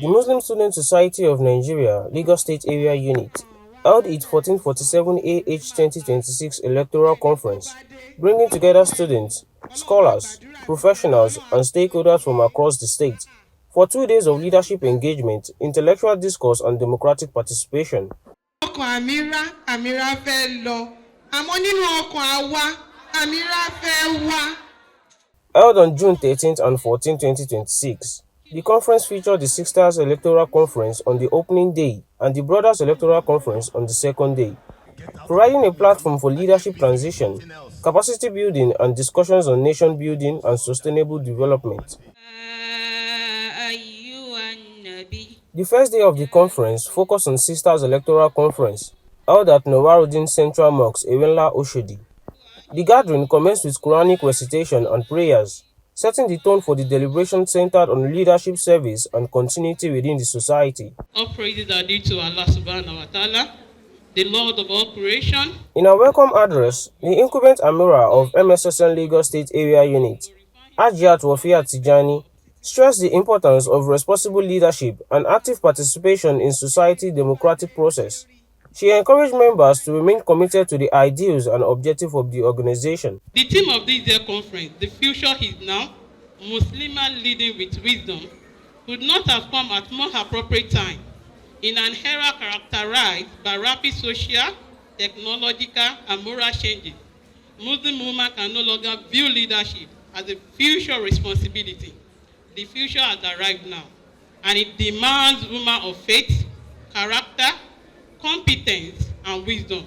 The Muslim Student Society of Nigeria, Lagos State Area Unit, held its 1447 AH 2026 Electoral Conference, bringing together students, scholars, professionals, and stakeholders from across the state for 2 days of leadership engagement, intellectual discourse, and democratic participation. Held on June 13th and 14, 2026, the conference featured the Sisters Electoral Conference on the opening day and the Brothers Electoral Conference on the second day, providing a platform for leadership transition, capacity building, and discussions on nation building and sustainable development. The first day of the conference focused on Sisters Electoral Conference, held at Nawaruddin Central Mosque, Ewenla, Oshodi. The gathering commenced with Quranic recitation and prayers, setting the tone for the deliberation centered on leadership service and continuity within the society. All praises are due to Allah subhanahu wa ta'ala, the Lord of all creation. In a welcome address, the incumbent Amira of MSSN Lagos State Area Unit, Hajia Rofiah stressed the importance of responsible leadership and active participation in society democratic process. She encouraged members to remain committed to the ideals and objectives of the organization. The theme of this year's conference, The Future is Now, Muslims Leading with Wisdom, could not have come at more appropriate time in an era characterized by rapid social, technological, and moral changes. Muslim women can no longer view leadership as a future responsibility. The future has arrived now, and it demands women of faith, character, competence, and wisdom,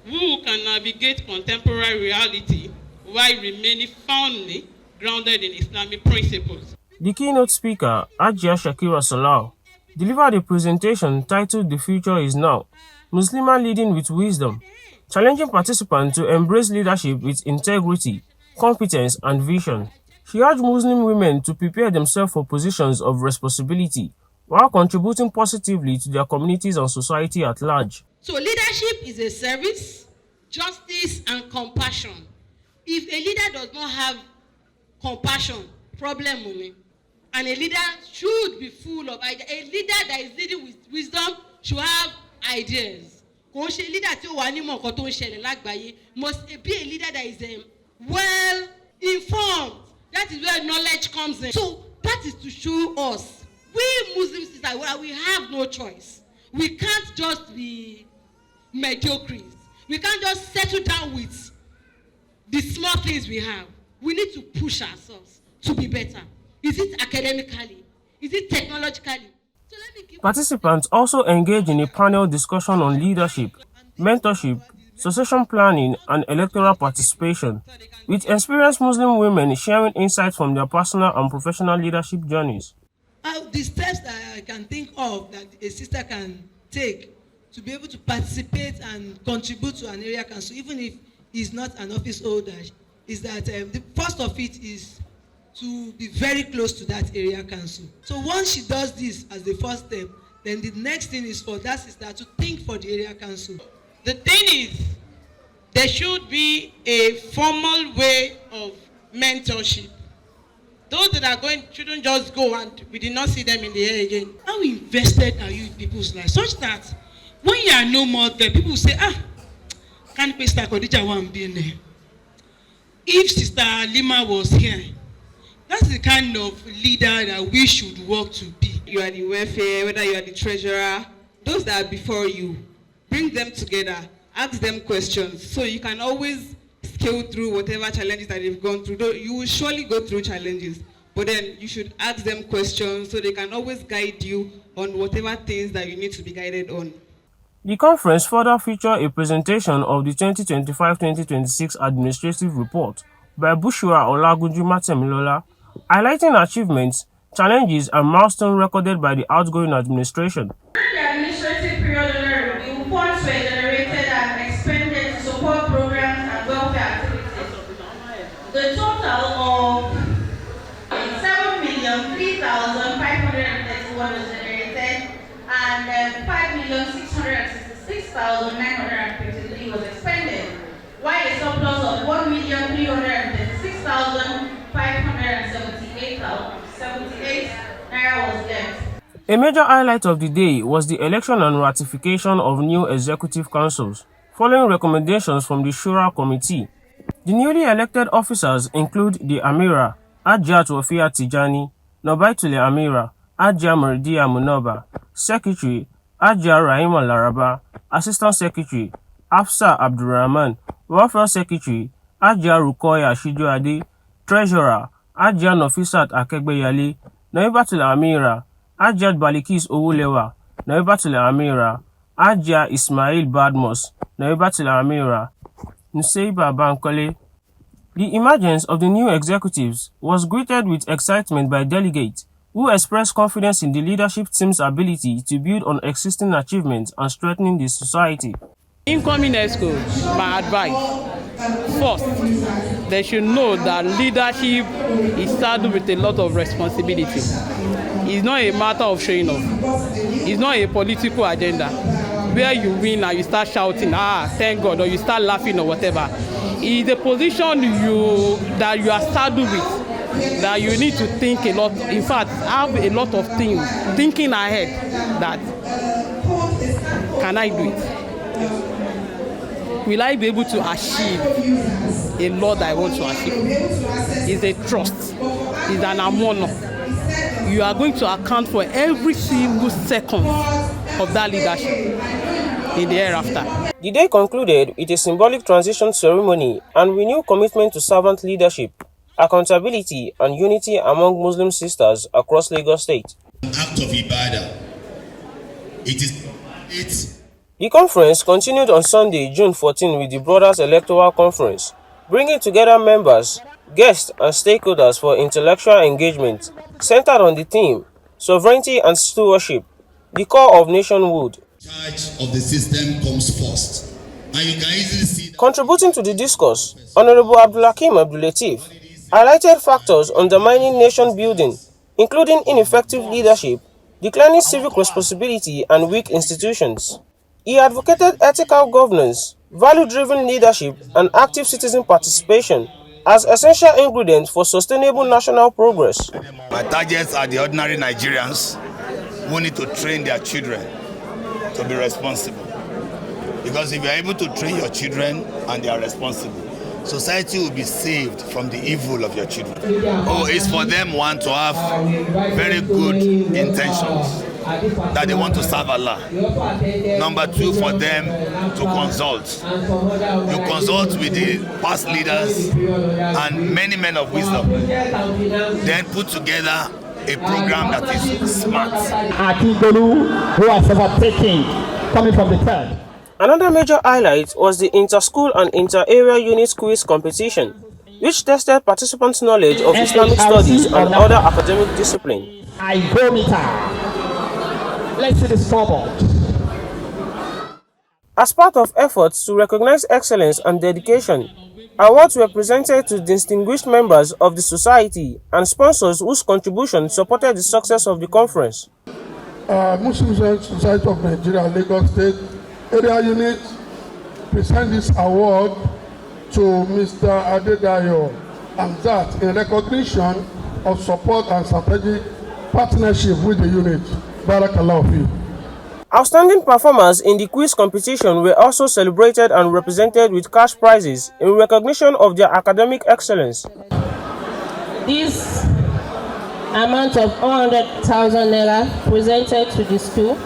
who can navigate contemporary reality while remaining firmly grounded in Islamic principles. The keynote speaker, Hajia Shakira Salau, delivered a presentation titled The Future is Now, Muslims Leading with Wisdom, challenging participants to embrace leadership with integrity, competence, and vision. She urged Muslim women to prepare themselves for positions of responsibility while contributing positively to their communities and society at large. So leadership is a service, justice, and compassion. If a leader does not have compassion, problem only. And a leader should be full of ideas. A leader that is leading with wisdom should have ideas. Must be a leader that is well informed. That is where knowledge comes in. So that is to show us, we Muslims, we have no choice. We can't just be mediocres. We can't just settle down with the small things we have. We need to push ourselves to be better. Is it academically? Is it technologically? So Participants also engaged in a panel discussion on leadership, mentorship, succession planning, and electoral participation, with experienced Muslim women sharing insights from their personal and professional leadership journeys. The steps that I can think of that a sister can take to be able to participate and contribute to an area council, even if he's not an office holder, is that the first of it is to be very close to that area council. So once she does this as the first step, then the next thing is for that sister to think for the area council. The thing is, there should be a formal way of mentorship. Those that are going shouldn't just go and we did not see them in the air again. How invested are you in people's lives? Such that when you are no more there, people say, can't pay Sister Khadija one being there. If Sister Lima was here, that's the kind of leader that we should work to be. You are the welfare, whether you are the treasurer, those that are before you, bring them together, ask them questions, so you can always scale through whatever challenges that they've gone through. Though you will surely go through challenges, but then you should ask them questions so they can always guide you on whatever things that you need to be guided on. The conference further featured a presentation of the 2025-2026 administrative report by Bushra Olagunju Matemilola, highlighting achievements, challenges, and milestones recorded by the outgoing administration. During the administrative period under review, funds were generated and expended to support programs and welfare activities. The total of 7,003,531 was generated and 5,666,953 was expended, while a surplus of 1,336,578 78 naira was left. A major highlight of the day was the election and ratification of new executive councils, following recommendations from the Shura Committee. The newly elected officers include the Amira, Hajia Rofiah Tijani, Nobaitul Amira, Hajia Muridiya Munoba, Secretary, Hajia Rahima Laraba, Assistant Secretary, Afsa Abdurrahman, Welfare Secretary, Hajia Rukoya Shijuade, Treasurer, Hajia Nofisat Akegbeyale, Naibatul Amira, Hajia Balikis Owulewa, Naibatul Amira, Hajia Ismail Badmos, Naibatul Amira, Nuseiba Bankole. The emergence of the new executives was greeted with excitement by delegates, who expressed confidence in the leadership team's ability to build on existing achievements and strengthening the society. Incoming ESCO, my advice, first, they should know that leadership is saddled with a lot of responsibility. It's not a matter of showing off. It's not a political agenda where you win and you start shouting, thank God, or you start laughing or whatever. It's a position that you are saddled with, that you need to think a lot. In fact, have a lot of things, thinking ahead that, can I do it? Will I be able to achieve a lot that I want to achieve? It's a trust. It's an honor. You are going to account for every single second of that leadership in the hereafter. The day concluded with a symbolic transition ceremony and renewed commitment to servant leadership, accountability, and unity among Muslim sisters across Lagos State. An act of ibadah. The conference continued on Sunday, June 14 with the Brothers Electoral Conference, bringing together members, guests, and stakeholders for intellectual engagement centered on the theme, Sovereignty and Stewardship, the core of nationhood. Charge of the system comes first. And you can easily see that. Contributing to the discourse, Honorable Abdulhakim Abdulateef highlighted factors undermining nation building, including ineffective leadership, declining civic responsibility, and weak institutions. He advocated ethical governance, value-driven leadership, and active citizen participation as essential ingredients for sustainable national progress. My targets are the ordinary Nigerians who need to train their children to be responsible. Because if you are able to train your children and they are responsible, society will be saved from the evil of your children. It's for them, one, to have very good intentions, that they want to serve Allah. Number two, for them to consult. You consult with the past leaders and many men of wisdom. Then put together a program that is smart. Who has overtaken, coming from the third. Another major highlight was the inter-school and inter-area unit quiz competition, which tested participants' knowledge of Islamic studies and other academic disciplines. Let's see the scoreboard. As part of efforts to recognize excellence and dedication, awards were presented to distinguished members of the society and sponsors whose contribution supported the success of the conference. Muslim Society of Nigeria, Lagos State Area Unit present this award to Mr. Adedayo Amzat in recognition of support and strategic partnership with the unit. Barakallahu fi. Outstanding performers in the quiz competition were also celebrated and represented with cash prizes in recognition of their academic excellence. This amount of 100,000 naira presented to the school.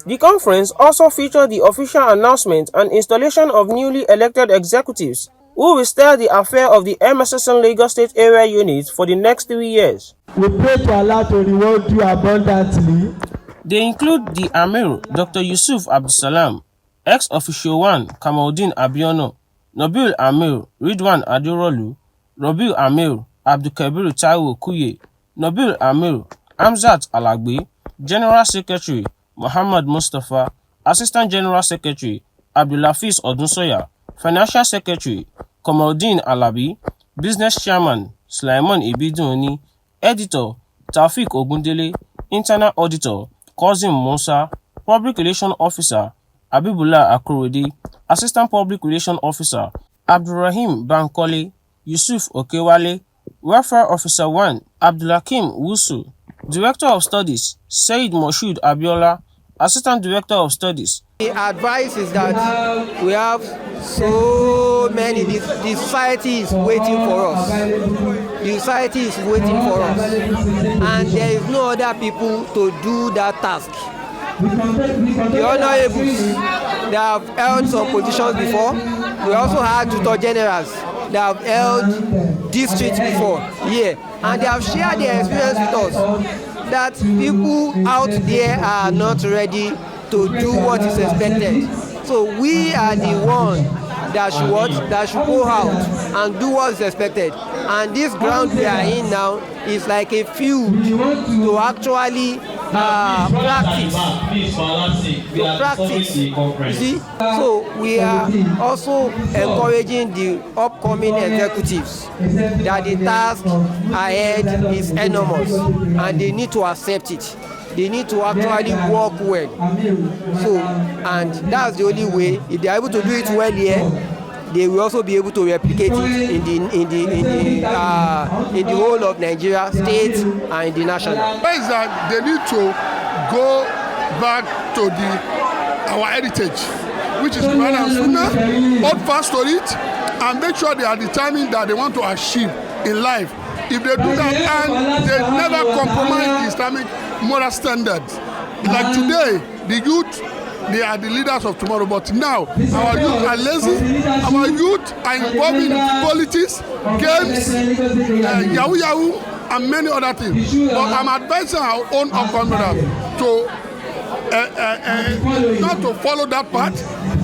The conference also featured the official announcement and installation of newly elected executives who will steer the affair of the MSSN Lagos State Area Unit for the next 3 years. We pray to Allah to reward you abundantly. They include the Amir, Dr. Yusuf Abdusalam, ex-official 1, Kamaldeen Abiono, Nabil Amir, Ridwan Adirolu, Rabiu Amir, Abdulkabir Taiwo Kuye, Nabil Amir, Amzat Alagbe, General Secretary, Muhammad Mustafa, Assistant General Secretary, Abdulafiz Odunsoya, Financial Secretary, Kamaldeen Alabi, Business Chairman, Sulaiman Ibiduni, Editor, Taufik Ogundele, Internal Auditor, Kozim Musa, Public Relation Officer, Abibullah Akurodi, Assistant Public Relation Officer, Abdurrahim Bankole, Yusuf Okewale, Welfare Officer 1, Abdulhakim Wusu, Director of Studies, Said Moshood Abiola, Assistant Director of Studies. The advice is that we have so many, the society is waiting for us. The society is waiting for us. And there is no other people to do that task. The honorables, they have held some positions before. We also had tutor generals that have held districts before here. And they have shared their experience with us that people out there are not ready to do what is expected. So we are the one that should what? That should go out and do what is expected. And this ground we are in now is like a field to actually practice. You see? So we are also encouraging the upcoming executives that the task ahead is enormous and they need to accept it. They need to actually work well. So, and that's the only way. If they are able to do it well here, they will also be able to replicate it in the whole of Nigeria, state and the national. Why is that they need to go back to our heritage, which is Quran and Sunnah, hold fast to it, and make sure they are determined that they want to achieve in life. If they do that and they never compromise the Islamic moral standards, like today, the youth, they are the leaders of tomorrow, but now our youth are lazy, our youth are involved in politics, games, yahoo, and many other things. But I'm advising our own upcomers to not to follow that path.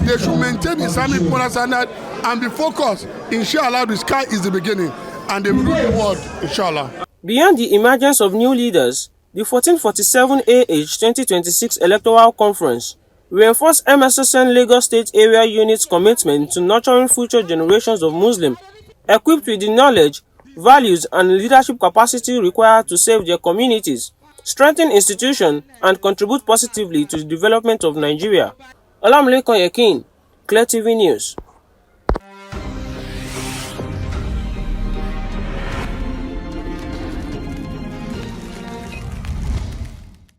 They should maintain Islamic moral standard and be focused. Inshallah, the sky is the beginning, and they will rule the world, inshallah. Beyond the emergence of new leaders, the 1447 AH 2026 Electoral Conference reinforced MSSN Lagos State Area Unit's commitment to nurturing future generations of Muslims, equipped with the knowledge, values, and leadership capacity required to save their communities, strengthen institutions, and contribute positively to the development of Nigeria. Olamide Yakin, Clear TV News.